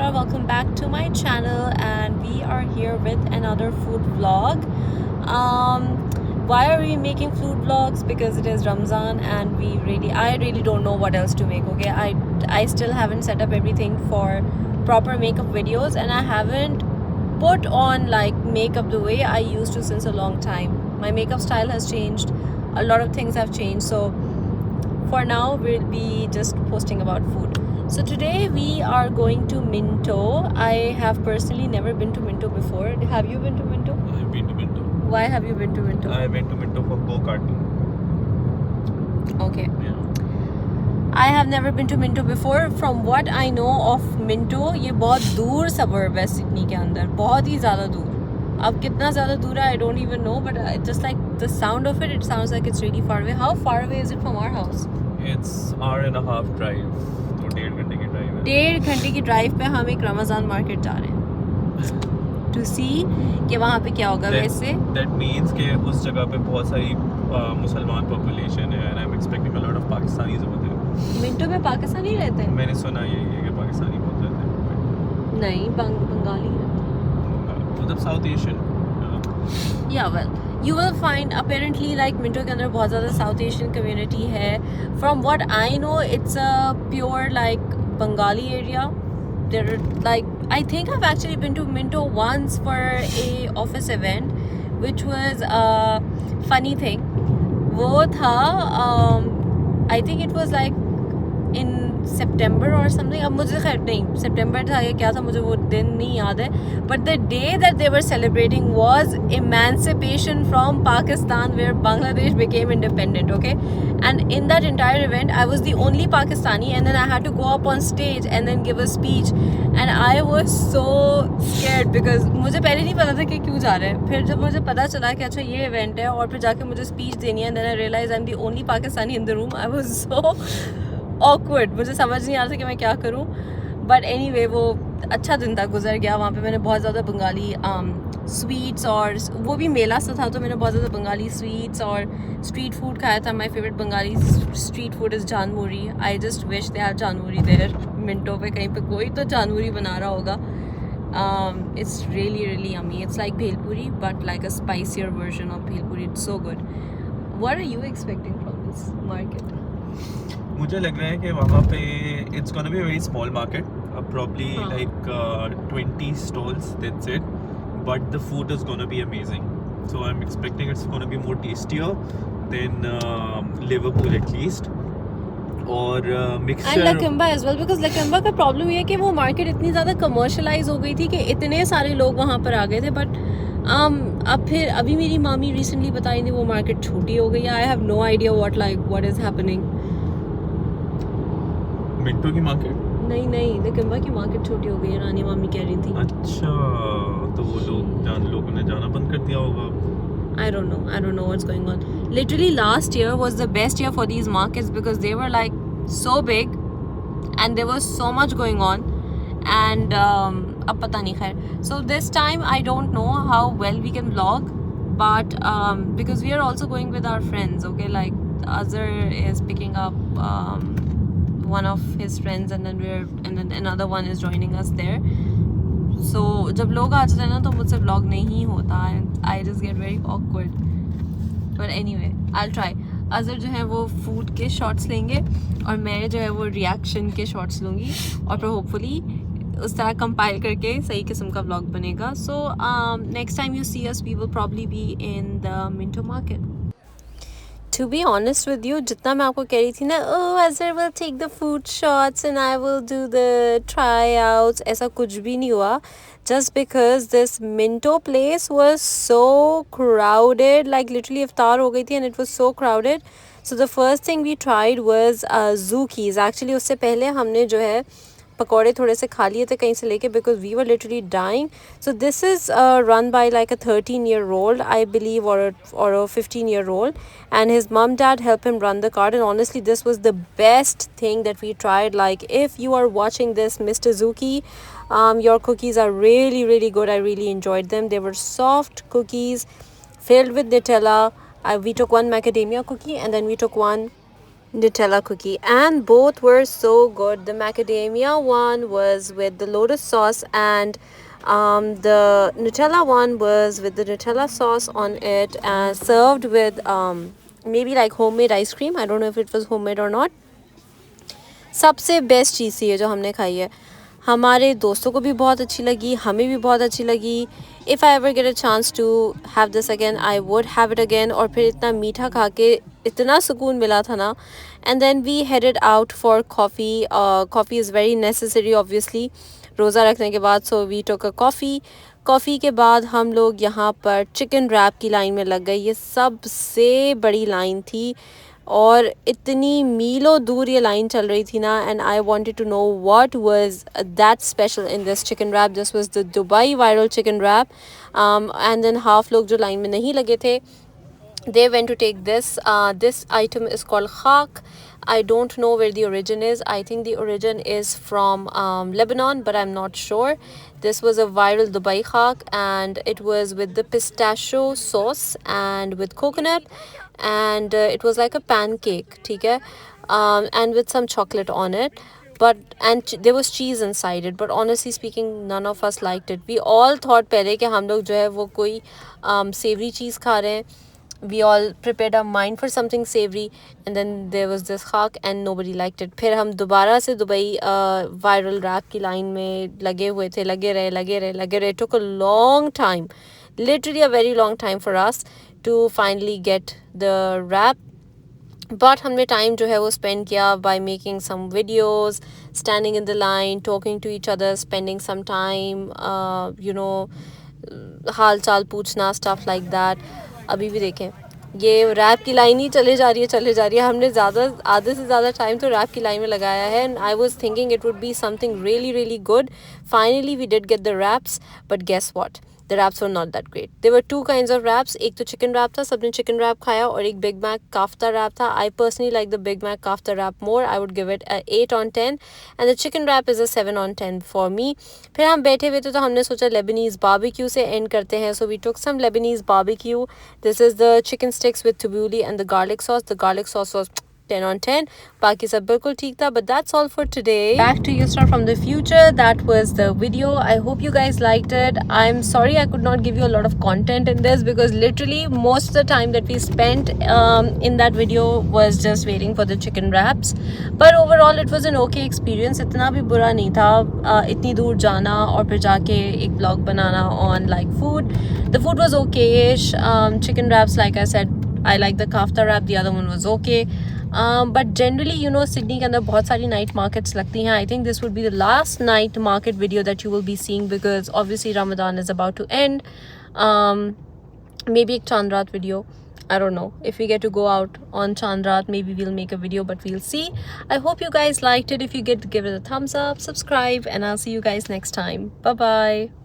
Nusara. Welcome back to my channel, and we are here with another food vlog. Why are we making food vlogs? Because it is Ramzan, and I really don't know what else to make. Okay, I still haven't set up everything for proper makeup videos, and I haven't put on like makeup the way I used to since a long time. My makeup style has changed. A lot of things have changed. So for now we'll be just posting about food. So today we are going to Minto. I have personally never been to Minto before. Have you been to Minto? I've been to Minto. Why have you been to Minto? I went to Minto for go-karting. Okay. Yeah. I have never been to Minto before. From what I know of Minto, ये बहुत दूर suburb है Sydney के अंदर, बहुत ही ज़्यादा दूर. अब कितना ज़्यादा दूर है I don't even know, but just like the sound of it, it sounds like it's really far away. How far away is it from our house? It's hour and a half drive. तो 1.5 घंटे की drive है. 1.5 घंटे की drive पे हम एक Ramzan market जा रहे हैं टू सी कि वहाँ पे क्या होगा. वैसे That means कि उस जगह पे बहुत सारी मुसलमान पॉपुलेशन है and I'm expecting a lot of Pakistanis over there. Minto में पाकिस्तानी रहते हैं? मैंने सुना यही है कि पाकिस्तानी बहुत रहते हैं. नहीं, बंगाली रहते हैं. मतलब south Asian. Yeah, well, you will find apparently like Minto के अंदर बहुत ज़्यादा South Asian community है. From what I know, it's a pure like Bengali area. There like I think I've actually been to Minto once for a office event, which was a funny thing. वो था I think it was like in September or something. अब मुझे खैर नहीं September था या क्या था, मुझे वो दिन नहीं याद है. But the day that they were celebrating was emancipation from Pakistan, where Bangladesh became independent. Okay, and in that entire event, I was the only Pakistani, and then I had to go up on stage and then give a speech, and I was so scared because मुझे पहले नहीं पता था कि क्यों जा रहे हैं. फिर जब मुझे पता चला कि अच्छा ये event है और फिर जाके मुझे speech देनी है, and then I realized I'm the only Pakistani in the room. I was so awkward. मुझे समझ नहीं आ रहा था कि मैं क्या करूं. बट एनीवे वो अच्छा दिन था, गुजर गया. वहाँ पे मैंने बहुत ज़्यादा बंगाली स्वीट्स और वो भी मेला सा था, तो मैंने बहुत ज़्यादा बंगाली स्वीट्स और स्ट्रीट फूड खाया था. My favourite Bengali street food is jhalmuri. I just wish they have jhalmuri there. Minto पे कहीं पे कोई तो जानमुरी बना रहा होगा. It's really yummy. It's like bhelpuri but like a spicier version of bhelpuri. It's so good. What are you expecting from this market? मुझे लग रहा है कि वहाँ पे it's gonna be a very small market, probably like 20 stalls, that's it, but the food is gonna be amazing. So I'm expecting it's gonna be more tastier than Liverpool at least. और mixture And Lakemba as well, because Lakemba का problem ये है कि वो market इतनी ज़्यादा commercialise हो गई थी कि इतने सारे लोग वहाँ पर आ गए थे. बट अब फिर अभी मेरी मामी रिसेंटली बताई थी वो मार्केट छोटी हो गई है. I have no idea what is happening. Minto की मार्केट नहीं लकम्बा की मार्केट छोटी हो गई है, रानी मामी कह रही थी. अच्छा, तो वो लोगों ने जाना बंद कर दिया होगा. I don't know what's going on. Literally last year was the best year for these markets because they were like so big and there was so much going on. And अब पता नहीं खैर. So this time I don't know how well we can vlog, but because we are also going with our friends. Okay, like Azhar is picking up one of his friends and then another one is joining us there. So जब लोग आ जाते हैं ना तो मुझसे vlog नहीं होता. I just get very awkward. But anyway, I'll try. Azhar जो है वो फूड के शॉट्स लेंगे और मैं जो है वो रिएक्शन के शॉट्स लूँगी और फिर होपफुली उस तरह कंपाइल करके सही किस्म का व्लॉग बनेगा. So next time you see us we will probably be in the Minto market. To be honest with you, जितना मैं आपको कह रही थी ना, oh Azhar will take the food shots and I will do the tryouts, ऐसा कुछ भी नहीं हुआ. Just because this Minto place was so crowded, like literally इफ्तार हो गई थी and it was so crowded. So the first thing we tried was Zookies. Actually उससे पहले हमने जो है पकौड़े थोड़े से खा लिए थे कहीं से लेके because we were literally dying. So this is run by like a 13-year-old I believe or a 15-year-old, and his mom dad helped him run the cart. And honestly this was the best thing that we tried. Like if you are watching this, Mr. Zuki, your cookies are really good. I really enjoyed them. They were soft cookies filled with Nutella. We took one macadamia cookie and then we took one Nutella cookie, and both were so good. The macadamia one was with the lotus sauce, and the Nutella one was with the Nutella sauce on it, and served with maybe like homemade ice cream. I don't know if it was homemade or not. सबसे best चीज़ थी ये जो हमने खाई है. हमारे दोस्तों को भी बहुत अच्छी लगी, हमें भी बहुत अच्छी लगी. If I ever get a chance to have this again, I would have it again. और फिर इतना मीठा खा के इतना सुकून मिला था ना. And then we headed out for coffee. Coffee is very necessary obviously रोज़ा रखने के बाद. So we took a coffee के बाद हम लोग यहाँ पर चिकन रैप की लाइन में लग गए. ये सबसे बड़ी लाइन थी और इतनी मीलों दूर ये लाइन चल रही थी ना. And I wanted to know what was that special in this chicken wrap. This was the Dubai viral chicken wrap. And then half लोग जो लाइन में नहीं लगे थे, they went to take this. This item is called khak. I don't know where the origin is. I think the origin is from Lebanon, but I'm not sure. This was a viral Dubai khak, and it was with the pistachio sauce and with coconut, and it was like a pancake, ठीक है, and with some chocolate on it. But and there was cheese inside it, but honestly speaking none of us liked it. We all thought पहले कि हम लोग जो है वो कोई savory चीज़ खा रहे हैं. We all prepared our mind for something savory, and then there was this khak and nobody liked it. फिर हम दोबारा से दुबई viral rap की line में लगे हुए थे. लगे रहे. It took a long time, literally a very long time for us to finally get the rap. But हमने टाइम जो है वो स्पेंड किया by making some videos, standing in the line, talking to each other, spending some time, हाल चाल पूछना, stuff like that. अभी भी देखें ये रैप की लाइन ही चले जा रही है. हमने आधे से ज़्यादा टाइम तो रैप की लाइन में लगाया है. And I was thinking it would be something really really good. Finally we did get the wraps, but guess what, the wraps were not that great. There were two kinds of wraps. एक तो chicken wrap था, सबने chicken wrap खाया, और एक Big Mac kafta wrap था. I personally like the Big Mac kafta wrap more. I would give it a 8 on 10, and the chicken wrap is a 7 on 10 for me. फिर हम बैठे हुए थे तो हमने सोचा Lebanese barbecue से end करते हैं. So we took some Lebanese barbecue. This is the chicken sticks with tabbouleh and the garlic sauce. The garlic sauce was 10 on 10. बाकी सब बिल्कुल ठीक था. But that's all for today. Back to Yusra from the future. That was the video. I hope you guys liked it. I'm sorry I could not give you a lot of content in this, because literally most of the time that we spent in that video was just waiting for the chicken wraps. But overall it was an okay experience. इतना भी बुरा नहीं था. इतनी दूर जाना और फिर जाके एक vlog banana on like food. The food was okay-ish. Chicken wraps, like I said, I like the kafta wrap. The other one was okay. But generally, Sydney के अंदर बहुत सारी night markets लगती हैं. I think this would be the last night market video that you will be seeing, because obviously Ramadan is about to end. Maybe a Chandrat video. I don't know. If we get to go out on Chandrat, maybe we'll make a video, but we'll see. I hope you guys liked it. If you get, give it a thumbs up, subscribe, and I'll see you guys next time. Bye-bye.